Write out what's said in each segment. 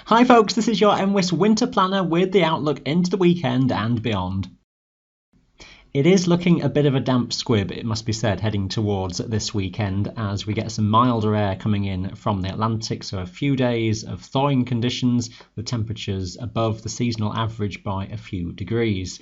Hi folks, this is your MWIS Winter Planner with the outlook into the weekend and beyond. It is looking a bit of a damp squib, it must be said, heading towards this weekend as we get some milder air coming in from the Atlantic, so a few days of thawing conditions with temperatures above the seasonal average by a few degrees.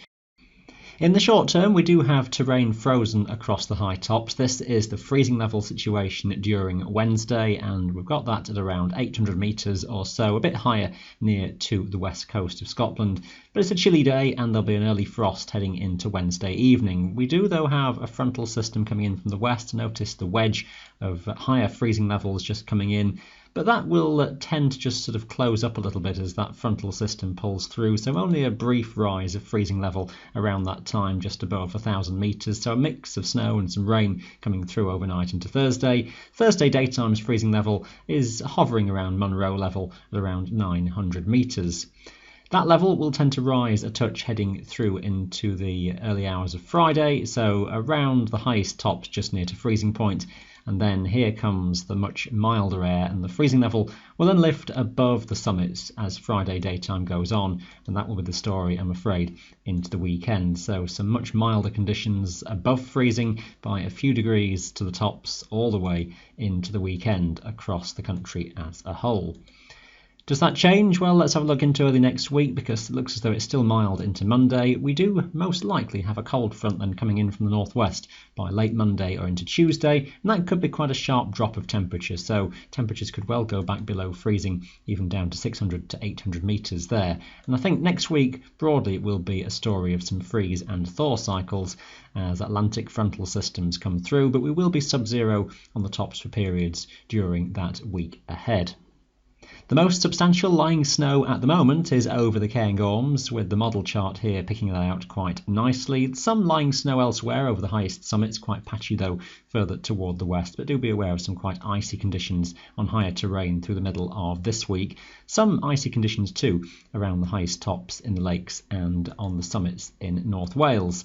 In the short term, we do have terrain frozen across the high tops. This is the freezing level situation during Wednesday, and we've got that at around 800 metres or so, a bit higher near to the west coast of Scotland. But it's a chilly day and there'll be an early frost heading into Wednesday evening. We do, though, have a frontal system coming in from the west. Notice the wedge of higher freezing levels just coming in. But that will tend to just sort of close up a little bit as that frontal system pulls through, so only a brief rise of freezing level around that time, just above 1,000 metres, so a mix of snow and some rain coming through overnight into Thursday. Thursday daytime's freezing level is hovering around Munro level at around 900 metres. That level will tend to rise a touch heading through into the early hours of Friday, so around the highest tops just near to freezing point. And then here comes the much milder air, and the freezing level will then lift above the summits as Friday daytime goes on, and that will be the story, I'm afraid, into the weekend. So some much milder conditions above freezing by a few degrees to the tops all the way into the weekend across the country as a whole. Does that change? Well, let's have a look into early next week, because it looks as though it's still mild into Monday. We do most likely have a cold front then coming in from the northwest by late Monday or into Tuesday, and that could be quite a sharp drop of temperature, so temperatures could well go back below freezing, even down to 600 to 800 metres there. And I think next week, broadly, it will be a story of some freeze and thaw cycles as Atlantic frontal systems come through, but we will be sub-zero on the tops for periods during that week ahead. The most substantial lying snow at the moment is over the Cairngorms, with the model chart here picking that out quite nicely. Some lying snow elsewhere over the highest summits, quite patchy though further toward the west, but do be aware of some quite icy conditions on higher terrain through the middle of this week. Some icy conditions too around the highest tops in the lakes and on the summits in North Wales.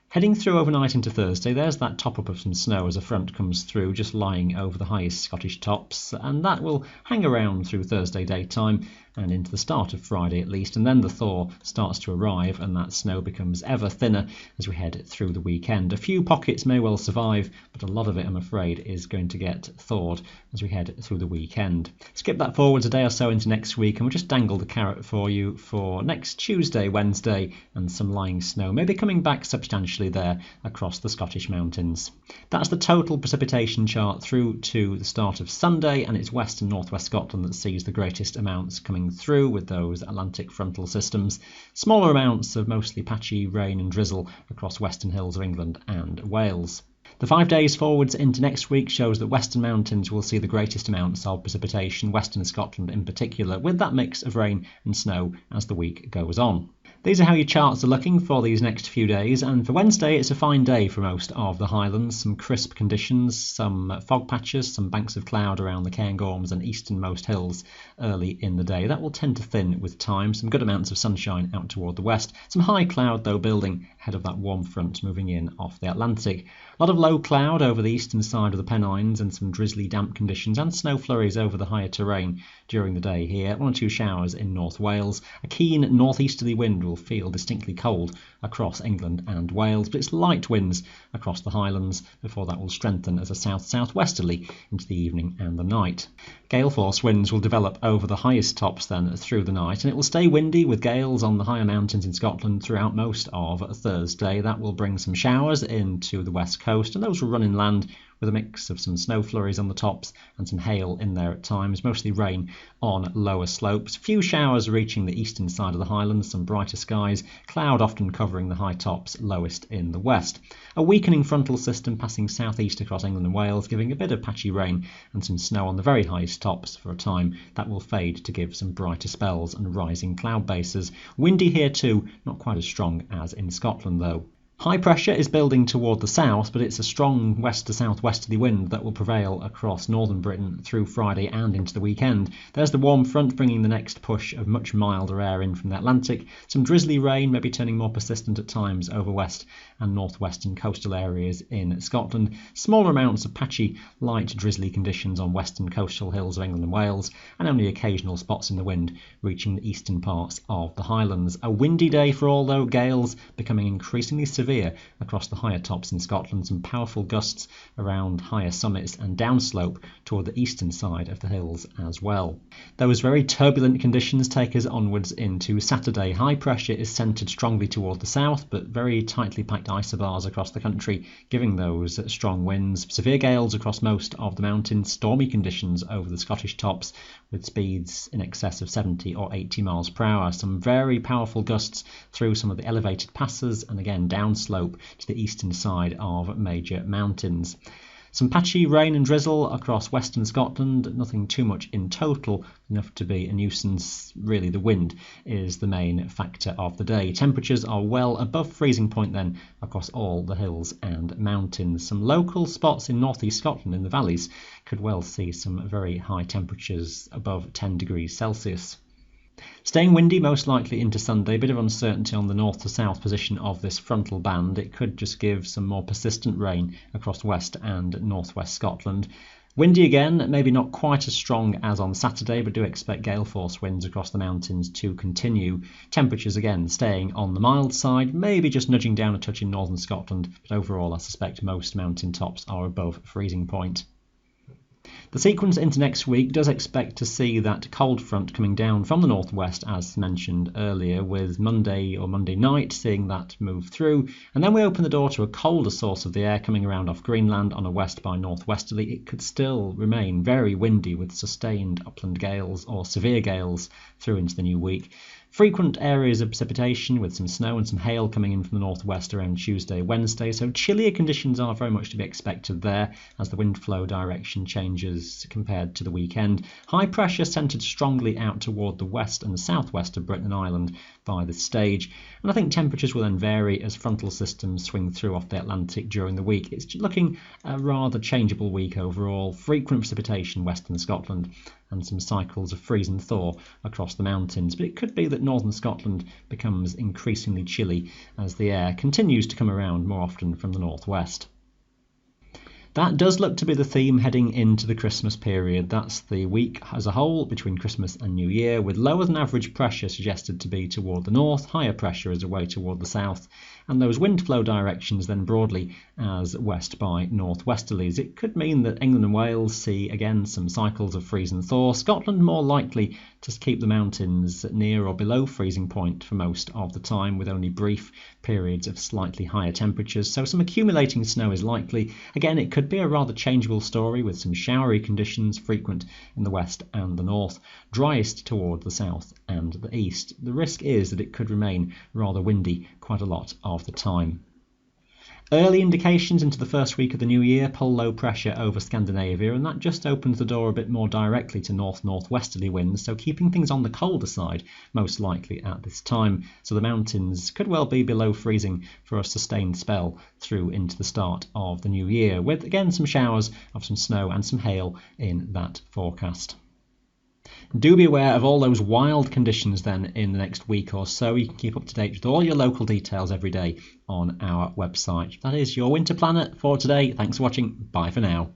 Heading through overnight into Thursday, there's that top-up of some snow as a front comes through, just lying over the highest Scottish tops, and that will hang around through Thursday daytime and into the start of Friday at least, and then the thaw starts to arrive and that snow becomes ever thinner as we head through the weekend. A few pockets may well survive, but a lot of it, I'm afraid, is going to get thawed as we head through the weekend. Skip that forwards a day or so into next week, and we'll just dangle the carrot for you for next Tuesday, Wednesday, and some lying snow maybe coming back substantially there across the Scottish mountains. That's the total precipitation chart through to the start of Sunday, and it's west and northwest Scotland that sees the greatest amounts coming through with those Atlantic frontal systems. Smaller amounts of mostly patchy rain and drizzle across western hills of England and Wales. The 5 days forwards into next week shows that western mountains will see the greatest amounts of precipitation, western Scotland in particular, with that mix of rain and snow as the week goes on. These are how your charts are looking for these next few days, and for Wednesday it's a fine day for most of the Highlands. Some crisp conditions, some fog patches, some banks of cloud around the Cairngorms and easternmost hills early in the day. That will tend to thin with time, some good amounts of sunshine out toward the west. Some high cloud though building ahead of that warm front moving in off the Atlantic. A lot of low cloud over the eastern side of the Pennines and some drizzly damp conditions and snow flurries over the higher terrain during the day here. 1 or 2 showers in North Wales. A keen northeasterly wind will feel distinctly cold across England and Wales, but it's light winds across the Highlands before that will strengthen as a south-southwesterly into the evening and the night. Gale force winds will develop over the highest tops then through the night, and it will stay windy with gales on the higher mountains in Scotland throughout most of Thursday. That will bring some showers into the west coast, and those will run inland with a mix of some snow flurries on the tops and some hail in there at times, mostly rain on lower slopes. Few showers reaching the eastern side of the Highlands, some brighter skies, cloud often covering the high tops lowest in the west. A weakening frontal system passing southeast across England and Wales, giving a bit of patchy rain and some snow on the very highest tops for a time. That will fade to give some brighter spells and rising cloud bases. Windy here too, not quite as strong as in Scotland though. High pressure is building toward the south, but it's a strong west to southwesterly wind that will prevail across northern Britain through Friday and into the weekend. There's the warm front bringing the next push of much milder air in from the Atlantic. Some drizzly rain may be turning more persistent at times over west and northwestern coastal areas in Scotland. Smaller amounts of patchy, light drizzly conditions on western coastal hills of England and Wales, and only occasional spots in the wind reaching the eastern parts of the Highlands. A windy day for all, though, gales becoming increasingly severe across the higher tops in Scotland, some powerful gusts around higher summits and downslope toward the eastern side of the hills as well. Those very turbulent conditions take us onwards into Saturday. High pressure is centred strongly toward the south, but very tightly packed isobars across the country, giving those strong winds. Severe gales across most of the mountains, stormy conditions over the Scottish tops with speeds in excess of 70 or 80 miles per hour. Some very powerful gusts through some of the elevated passes and again downslope to the eastern side of major mountains. Some patchy rain and drizzle across western Scotland, nothing too much in total, enough to be a nuisance. Really, the wind is the main factor of the day. Temperatures are well above freezing point then across all the hills and mountains. Some local spots in northeast Scotland in the valleys could well see some very high temperatures above 10 degrees Celsius. Staying windy most likely into Sunday, a bit of uncertainty on the north to south position of this frontal band. It could just give some more persistent rain across west and northwest Scotland. Windy again, maybe not quite as strong as on Saturday, but do expect gale force winds across the mountains to continue. Temperatures again staying on the mild side, maybe just nudging down a touch in northern Scotland, but overall I suspect most mountain tops are above freezing point. The sequence into next week does expect to see that cold front coming down from the northwest as mentioned earlier, with Monday or Monday night seeing that move through, and then we open the door to a colder source of the air coming around off Greenland on a west by northwesterly. It could still remain very windy with sustained upland gales or severe gales through into the new week. Frequent areas of precipitation with some snow and some hail coming in from the northwest around Tuesday, Wednesday, so chillier conditions are very much to be expected there as the wind flow direction changes compared to the weekend. High pressure centred strongly out toward the west and the southwest of Britain and Ireland by this stage, and I think temperatures will then vary as frontal systems swing through off the Atlantic during the week. It's looking a rather changeable week overall. Frequent precipitation western Scotland and some cycles of freeze and thaw across the mountains, but it could be that northern Scotland becomes increasingly chilly as the air continues to come around more often from the northwest. That does look to be the theme heading into the Christmas period. That's the week as a whole between Christmas and New Year, with lower than average pressure suggested to be toward the north, higher pressure is away toward the south, and those wind flow directions then broadly as west by northwesterlies. It could mean that England and Wales see again some cycles of freeze and thaw. Scotland more likely to keep the mountains near or below freezing point for most of the time, with only brief periods of slightly higher temperatures, so some accumulating snow is likely. Again, it could be a rather changeable story with some showery conditions frequent in the west and the north, driest toward the south and the east. The risk is that it could remain rather windy quite a lot of the time. Early indications into the first week of the new year pull low pressure over Scandinavia, and that just opens the door a bit more directly to north-northwesterly winds, so keeping things on the colder side most likely at this time. So the mountains could well be below freezing for a sustained spell through into the start of the new year, with again some showers of some snow and some hail in that forecast. Do be aware of all those wild conditions then in the next week or so. You can keep up to date with all your local details every day on our website. That is your winter planner for today. Thanks for watching. Bye for now.